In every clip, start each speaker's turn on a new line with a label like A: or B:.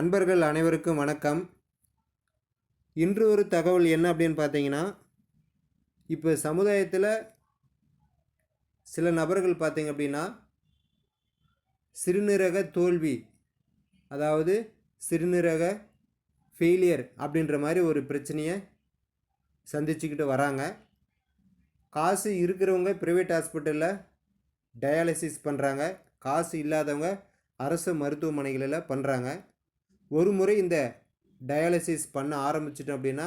A: நண்பர்கள் அனைவருக்கும் வணக்கம். இன்று ஒரு தகவல் என்ன அப்படின்னு பார்த்தீங்கன்னா, இப்போ சமுதாயத்தில் சில நபர்கள் பார்த்தீங்க அப்படின்னா, சிறுநீரக தோல்வி, அதாவது சிறுநீரக ஃபெயிலியர் அப்படின்ற மாதிரி ஒரு பிரச்சனையை சந்திச்சுக்கிட்டு வராங்க. காசு இருக்கிறவங்க ப்ரைவேட் ஹாஸ்பிட்டலில் டயாலிசிஸ் பண்ணுறாங்க, காசு இல்லாதவங்க அரசு மருத்துவமனைகளில் பண்ணுறாங்க. ஒரு முறை இந்த டயாலிசிஸ் பண்ண ஆரம்பிச்சிட்டோம் அப்படின்னா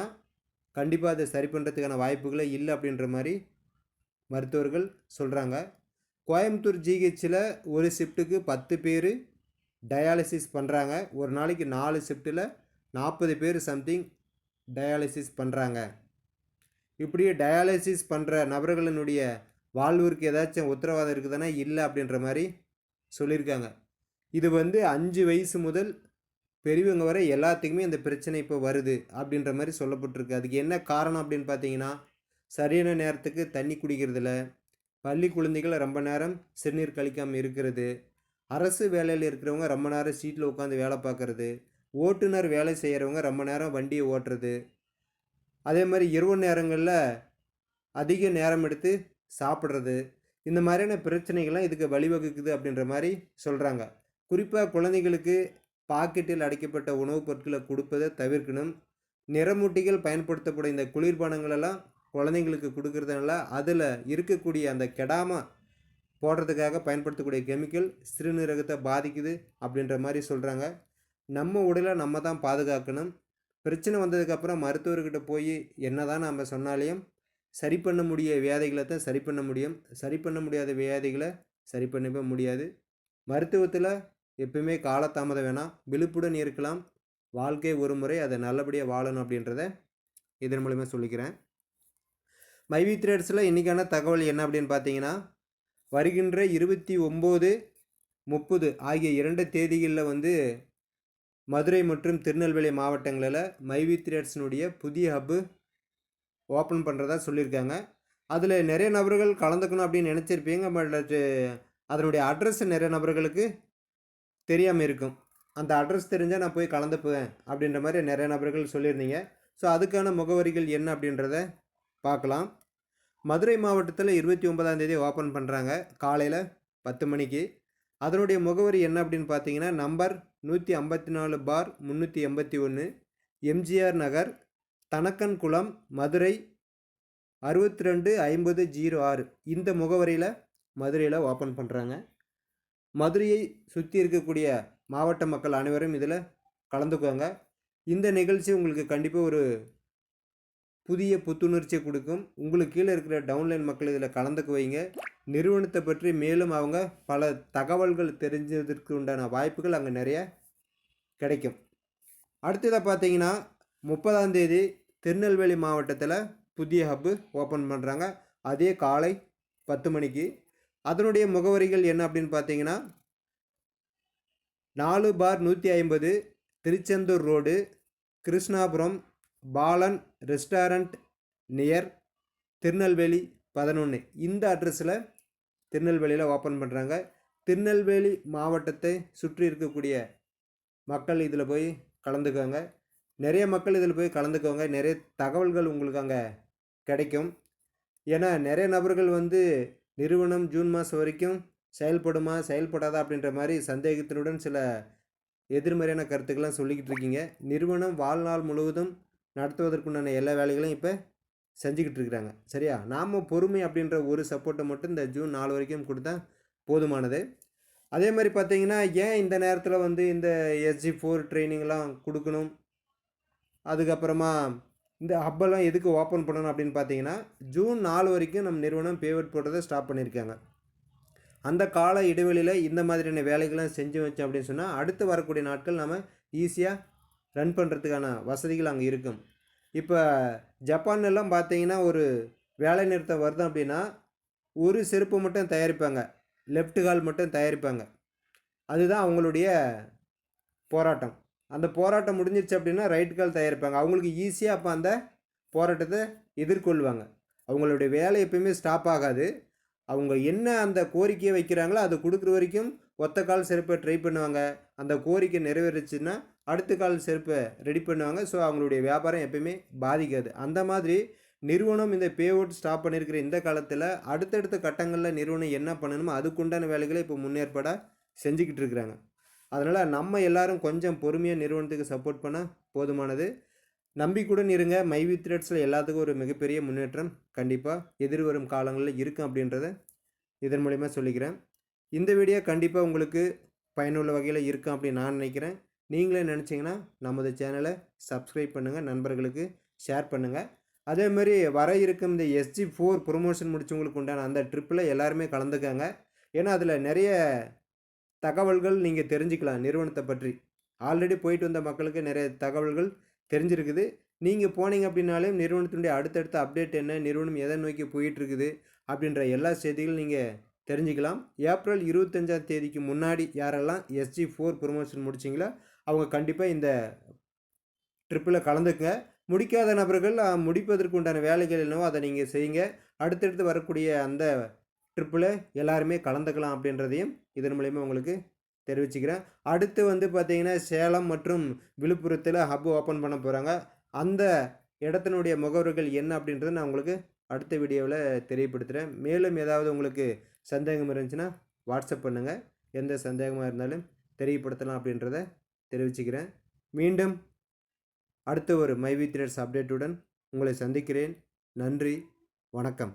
A: கண்டிப்பாக அதை சரி பண்ணுறதுக்கான வாய்ப்புகளே இல்லை அப்படின்ற மாதிரி மருத்துவர்கள் சொல்கிறாங்க. கோயம்புத்தூர் ஜிஹெச்சில் ஒரு ஷிஃப்ட்டுக்கு 10 பேர் டயாலிசிஸ் பண்ணுறாங்க. ஒரு நாளைக்கு 4 ஷிஃப்ட்டில் 40 பேர் சம்திங் டயாலிசிஸ் பண்ணுறாங்க. இப்படி டயாலிசிஸ் பண்ணுற நபர்களினுடைய வாழ்விற்கு ஏதாச்சும் உத்தரவாதம் இருக்குதுன்னா இல்லை அப்படின்ற மாதிரி சொல்லியிருக்காங்க. இது 5 வயசு முதல் பெரியவங்க வரை எல்லாத்துக்குமே இந்த பிரச்சனை இப்போ வருது அப்படின்ற மாதிரி சொல்லப்பட்டிருக்கு. அதுக்கு என்ன காரணம் அப்படின்னு பார்த்தீங்கன்னா, சரியான நேரத்துக்கு தண்ணி குடிக்கிறதில்ல, பள்ளி குழந்தைகள் ரொம்ப நேரம் சிறுநீர் கழிக்காமல் இருக்கிறது, அரசு வேலையில் இருக்கிறவங்க ரொம்ப நேரம் சீட்டில் உட்காந்து வேலை பார்க்குறது, ஓட்டுநர் வேலை செய்கிறவங்க ரொம்ப நேரம் வண்டியை ஓட்டுறது, அதே மாதிரி இரவு நேரங்களில் அதிக நேரம் எடுத்து சாப்பிட்றது, இந்த மாதிரியான பிரச்சனைகள்லாம் இதுக்கு வழிவகுக்குது அப்படின்ற மாதிரி சொல்கிறாங்க. குறிப்பாக குழந்தைகளுக்கு பாக்கெட்டில் அடைக்கப்பட்ட உணவுப் பொருட்களை கொடுப்பதை தவிர்க்கணும். நிறமூட்டிகள் பயன்படுத்தப்படும் இந்த குளிர்பானங்களெல்லாம் குழந்தைங்களுக்கு கொடுக்கறதுனால அதில் இருக்கக்கூடிய அந்த கெடாமல் போடுறதுக்காக பயன்படுத்தக்கூடிய கெமிக்கல் சிறுநீரகத்தை பாதிக்குது அப்படின்ற மாதிரி சொல்கிறாங்க. நம்ம உடலை நம்ம தான் பாதுகாக்கணும். பிரச்சனை வந்ததுக்கப்புறம் மருத்துவர்கிட்ட போய் என்ன தான் நம்ம சொன்னாலையும் சரி பண்ண முடிய வியாதிகளை தான் சரி பண்ண முடியும். சரி பண்ண முடியாத வியாதிகளை சரி பண்ணவே முடியாது. மருத்துவத்தில் எப்பவுமே காலதாமதம் வேணாம், விழிப்புடன் இருக்கலாம். வாழ்க்கை ஒரு முறை, அதை நல்லபடியாக வாழணும் அப்படின்றத இதன் மூலமாக சொல்லிக்கிறேன். மைவி த்ரெட்ஸில் இன்றைக்கான தகவல் என்ன அப்படின்னு பார்த்தீங்கன்னா, வருகின்ற 29, 30 ஆகிய 2 தேதிகளில் மதுரை மற்றும் திருநெல்வேலி மாவட்டங்களில் மைவி த்ரெட்ஸினுடைய புதிய ஹப்பு ஓப்பன் பண்ணுறதா சொல்லியிருக்காங்க. அதில் நிறைய நபர்கள் கலந்துக்கணும் அப்படின்னு நினச்சிருப்பீங்க. பட் அதனுடைய அட்ரஸ் நிறைய நபர்களுக்கு தெரியாமல் இருக்கும். அந்த அட்ரஸ் தெரிஞ்சால் நான் போய் கலந்துப்பேன் அப்படின்ற மாதிரி நிறைய நபர்கள் சொல்லியிருந்தீங்க. ஸோ அதுக்கான முகவரிகள் என்ன அப்படின்றத பார்க்கலாம். மதுரை மாவட்டத்தில் 29ஆம் தேதி ஓப்பன் பண்ணுறாங்க, காலையில் 10 மணிக்கு. அதனுடைய முகவரி என்ன அப்படின்னு பார்த்தீங்கன்னா, நம்பர் 154/381 எம்ஜிஆர் நகர், தனக்கன்குளம், மதுரை 625006. இந்த முகவரியில் மதுரையில் ஓப்பன் பண்ணுறாங்க. மதுரையை சுற்றி இருக்கக்கூடிய மாவட்ட மக்கள் அனைவரும் இதில் கலந்துக்குவாங்க. இந்த நிகழ்ச்சி உங்களுக்கு கண்டிப்பாக ஒரு புதிய புத்துணர்ச்சியை கொடுக்கும். உங்களுக்கு கீழே இருக்கிற டவுன்லைன் மக்கள் இதில் கலந்துக்கு வைங்க. நிறுவனத்தை பற்றி மேலும் அவங்க பல தகவல்கள் தெரிஞ்சதற்கு உண்டான வாய்ப்புகள் அங்கே நிறைய கிடைக்கும். அடுத்ததாக பார்த்தீங்கன்னா, 30ஆம் தேதி திருநெல்வேலி மாவட்டத்தில் புதிய ஹப்பு ஓப்பன் பண்ணுறாங்க, அதே காலை 10 மணிக்கு. அதனுடைய முகவரிகள் என்ன அப்படின்னு பார்த்தீங்கன்னா, 4/150 Tiruchendur road, Krishnapuram, Balan restaurant near, Tirunelveli 11. இந்த அட்ரஸில் திருநெல்வேலியில் ஓப்பன் பண்ணுறாங்க. திருநெல்வேலி மாவட்டத்தை சுற்றி இருக்கக்கூடிய மக்கள் இதில் போய் கலந்துக்குவாங்க. நிறைய மக்கள் இதில் போய் கலந்துக்குவாங்க. நிறைய தகவல்கள் உங்களுக்கு அங்கே கிடைக்கும். ஏன்னா நிறைய நபர்கள் நிறுவனம் ஜூன் மாதம் வரைக்கும் செயல்படுமா செயல்படாதா அப்படின்ற மாதிரி சந்தேகத்தினுடன் சில எதிர்மறையான கருத்துக்கள்லாம் சொல்லிக்கிட்டு இருக்கீங்க. நிறுவனம் வாழ்நாள் முழுவதும் நடத்துவதற்குண்டான எல்லா வேலைகளையும் இப்போ செஞ்சுக்கிட்டு இருக்கிறாங்க. சரியா? நாம் பொறுமை அப்படின்ற ஒரு சப்போர்ட்டை மட்டும் இந்த ஜூன் 4 வரைக்கும் கொடுத்தா போதுமானது. அதே மாதிரி பார்த்தீங்கன்னா, ஏன் இந்த நேரத்தில் இந்த SG4 ட்ரைனிங்லாம் கொடுக்கணும், அதுக்கப்புறமா இந்த ஹப்பெல்லாம் எதுக்கு ஓப்பன் பண்ணணும் அப்படின்னு பார்த்தீங்கன்னா, ஜூன் 4 வரைக்கும் நம்ம நிறுவனம் பேமெண்ட் போடுறதை ஸ்டாப் பண்ணியிருக்காங்க. அந்த கால இடைவெளியில் இந்த மாதிரியான வேலைகள்லாம் செஞ்சு வச்சோம் அப்படின்னு சொன்னால் அடுத்து வரக்கூடிய நாட்கள் நம்ம ஈஸியாக ரன் பண்ணுறதுக்கான வசதிகள் அங்கே இருக்கும். இப்போ ஜப்பான்லாம் பார்த்தீங்கன்னா, ஒரு வேலை நிறுத்தம் வருது அப்படின்னா ஒரு செருப்பு மட்டும் தயாரிப்பாங்க, லெஃப்ட் கால் மட்டும் தயாரிப்பாங்க. அதுதான் அவங்களுடைய போராட்டம். அந்த போராட்டம் முடிஞ்சிருச்சு அப்படின்னா ரைட் கால் தயாரிப்பாங்க. அவங்களுக்கு ஈஸியாக அப்போ அந்த போராட்டத்தை எதிர்கொள்வாங்க. அவங்களுடைய வேலை எப்பயுமே ஸ்டாப் ஆகாது. அவங்க என்ன அந்த கோரிக்கையை வைக்கிறாங்களோ அது கொடுக்குற வரைக்கும் ஒத்த கால் செருப்பை ட்ரை பண்ணுவாங்க. அந்த கோரிக்கை நிறைவேறுச்சுன்னா அடுத்த கால் செருப்பை ரெடி பண்ணுவாங்க. ஸோ அவங்களுடைய வியாபாரம் எப்பயுமே பாதிக்காது. அந்த மாதிரி நிறுவனம் இந்த பே அவுட் ஸ்டாப் பண்ணியிருக்கிற இந்த காலத்தில் அடுத்தடுத்த கட்டங்களில் நிறுவனம் என்ன பண்ணணுமோ அதுக்குண்டான வேலைகளை இப்போ முன்னேற்பாடாக செஞ்சுக்கிட்டு இருக்கிறாங்க. அதனால் நம்ம எல்லாரும் கொஞ்சம் பொறுமையாக நிறுவனத்துக்கு சப்போர்ட் பண்ணால் போதுமானது. நம்பிக்கையுடன் இருங்க. மைவி த்ரெட்ஸில் எல்லாத்துக்கும் ஒரு மிகப்பெரிய முன்னேற்றம் கண்டிப்பாக எதிர்வரும் காலங்களில் இருக்கும் அப்படின்றத இதன் மூலிமா சொல்லிக்கிறேன். இந்த வீடியோ கண்டிப்பாக உங்களுக்கு பயனுள்ள வகையில் இருக்கும் அப்படின்னு நான் நினைக்கிறேன். நீங்களே நினச்சிங்கன்னா நமது சேனலை சப்ஸ்கிரைப் பண்ணுங்கள், நண்பர்களுக்கு ஷேர் பண்ணுங்கள். அதேமாதிரி வர இருக்கும் இந்த SG4 ப்ரொமோஷன் முடிச்சவங்களுக்கு உண்டான அந்த ட்ரிப்பில் எல்லாருமே கலந்துக்காங்க. ஏன்னா அதில் நிறைய தகவல்கள் நீங்கள் தெரிஞ்சுக்கலாம் நிறுவனத்தை பற்றி. ஆல்ரெடி போயிட்டு வந்த மக்களுக்கு நிறைய தகவல்கள் தெரிஞ்சிருக்குது. நீங்கள் போனீங்க அப்படின்னாலே நிறுவனத்தினுடைய அடுத்தடுத்த அப்டேட் என்ன, நிறுவனம் எதை நோக்கி போயிட்டுருக்குது அப்படின்ற எல்லா செய்திகளும் நீங்கள் தெரிஞ்சுக்கலாம். ஏப்ரல் 25ஆம் தேதிக்கு முன்னாடி யாரெல்லாம் SG4 ப்ரொமோஷன் முடிச்சிங்களோ அவங்க கண்டிப்பாக இந்த ட்ரிப்பில் கலந்துக்குங்க. முடிக்காத நபர்கள் முடிப்பதற்கு உண்டான வேலைகள் என்னவோ அதை நீங்கள் செய்யுங்க. அடுத்தடுத்து வரக்கூடிய அந்த ட்ரிப்பில் எல்லாருமே கலந்துக்கலாம் அப்படின்றதையும் இதன் மூலயமா உங்களுக்கு தெரிவிச்சுக்கிறேன். அடுத்து வந்து பார்த்திங்கன்னா சேலம் மற்றும் விழுப்புரத்தில் ஹப் ஓப்பன் பண்ண போகிறாங்க. அந்த இடத்தினுடைய முகவர்கள் என்ன அப்படின்றத நான் உங்களுக்கு அடுத்த வீடியோவில் தெரியப்படுத்துகிறேன். மேலும் ஏதாவது உங்களுக்கு சந்தேகம் இருந்துச்சுன்னா வாட்ஸ்அப் பண்ணுங்கள். எந்த சந்தேகமாக இருந்தாலும் தெரியப்படுத்தலாம் அப்படின்றத தெரிவிச்சுக்கிறேன். மீண்டும் அடுத்த ஒரு மைவி த்ரெட்ஸ் அப்டேட்டுடன் உங்களை சந்திக்கிறேன். நன்றி, வணக்கம்.